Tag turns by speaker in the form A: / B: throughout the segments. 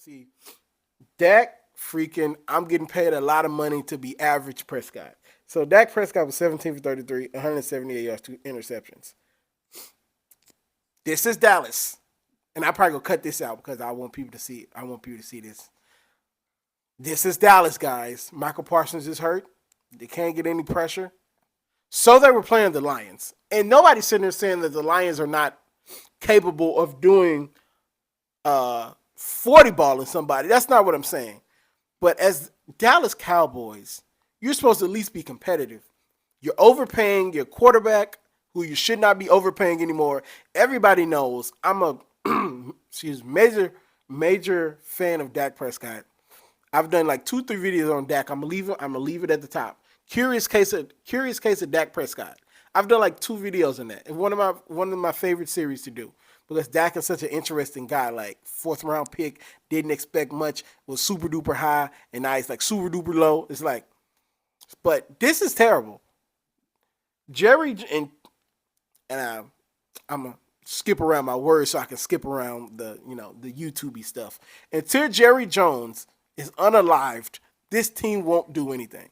A: See, Dak freaking, I'm getting paid a lot of money to be average Prescott. So Dak Prescott was 17 for 33, 178 yards, 2 interceptions. This is Dallas. And I probably gonna cut this out because I want people to see it. I want people to see this. This is Dallas, guys. Michael Parsons is hurt. They can't get any pressure. So they were playing the Lions. And nobody's sitting there saying that the Lions are not capable of doing 40 balling somebody. That's not what I'm saying. But as Dallas Cowboys, you're supposed to at least be competitive. You're overpaying your quarterback, who you should not be overpaying anymore. Everybody knows I'm a major fan of Dak Prescott. I've done like 2-3 videos on Dak. I'm gonna leave it at the top. Curious case of Dak Prescott. I've done like 2 videos on that. It's one of my favorite series to do because Dak is such an interesting guy. Like 4th round pick, didn't expect much, was super duper high, and now he's like super duper low. It's like, but this is terrible. Jerry and I'm gonna skip around my words so I can skip around the YouTubey stuff. Until Jerry Jones is unalived, this team won't do anything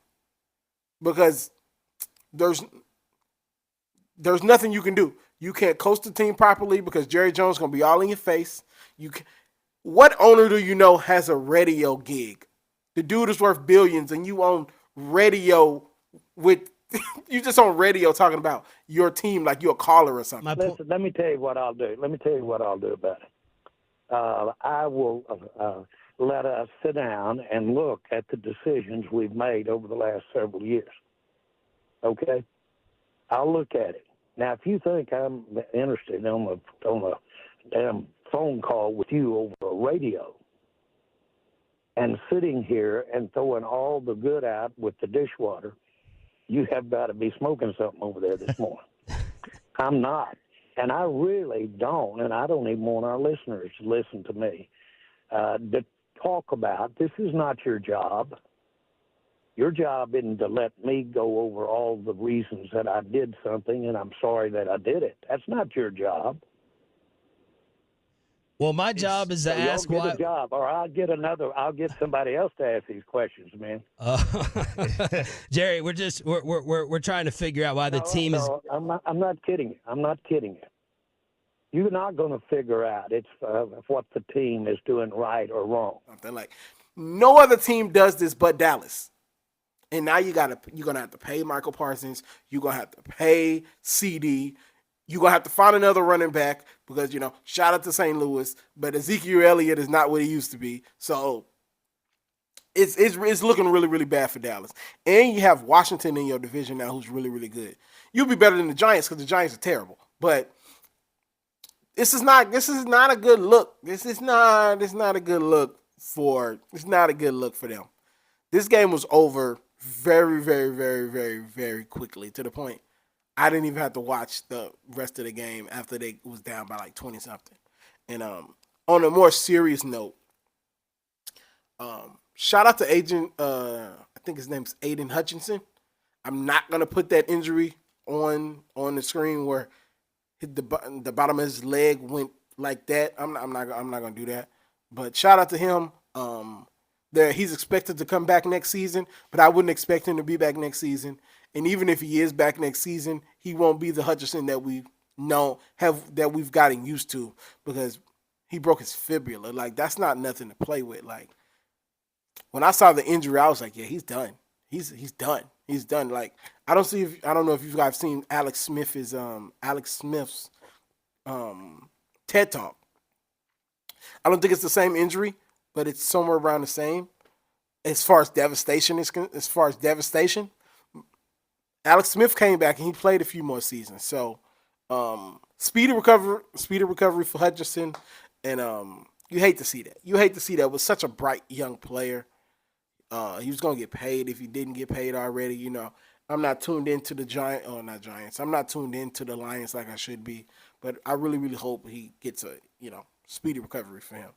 A: because there's nothing you can do. You can't coach the team properly because Jerry Jones is gonna be all in your face. What owner do you know has a radio gig? The dude is worth billions, and you own radio with. You just on radio talking about your team like you're a caller or something.
B: Listen, let me tell you what I'll do. Let me tell you what I'll do about it. I will let us sit down and look at the decisions we've made over the last several years. Okay? I'll look at it. Now, if you think I'm interested on a damn phone call with you over a radio and sitting here and throwing all the good out with the dishwater, you have got to be smoking something over there this morning. I'm not. And I really don't, and I don't even want our listeners to listen to me, to talk about this is not your job. Your job isn't to let me go over all the reasons that I did something and I'm sorry that I did it. That's not your job.
C: Well, my job is to ask
B: why.
C: why.
B: A job, or I'll get somebody else to ask these questions, man.
C: Jerry, we're trying to figure out why the team is.
B: I'm not kidding you. I'm not kidding you. You're not going to figure out what the team is doing right or wrong.
A: Something like no other team does this but Dallas. And now you're gonna have to pay Michael Parsons. You're gonna have to pay CD. You're going to have to find another running back because, shout out to St. Louis, but Ezekiel Elliott is not what he used to be. So it's looking really, really bad for Dallas. And you have Washington in your division now who's really, really good. You'll be better than the Giants because the Giants are terrible. But this is not a good look. It's not a good look for them. This game was over very, very, very, very, very quickly to the point I didn't even have to watch the rest of the game after they was down by like 20-something. And on a more serious note, shout out to Agent, I think his name's Aiden Hutchinson. I'm not going to put that injury on the screen where the bottom of his leg went like that. I'm not going to do that. But shout out to him. He's expected to come back next season, but I wouldn't expect him to be back next season. And even if he is back next season, he won't be the Hutchinson that we've gotten used to because he broke his fibula. Like, that's not nothing to play with. Like, when I saw the injury, I was like, yeah, he's done. He's done. He's done. Like, I don't know if you guys seen Alex Smith's TED Talk. I don't think it's the same injury, but it's somewhere around the same. As far as devastation, Alex Smith came back and he played a few more seasons. So, speedy recovery for Hutchinson, and you hate to see that. You hate to see that with such a bright young player. He was gonna get paid if he didn't get paid already. I'm not tuned into the Giants. I'm not tuned into the Lions like I should be, but I really, really hope he gets a speedy recovery for him.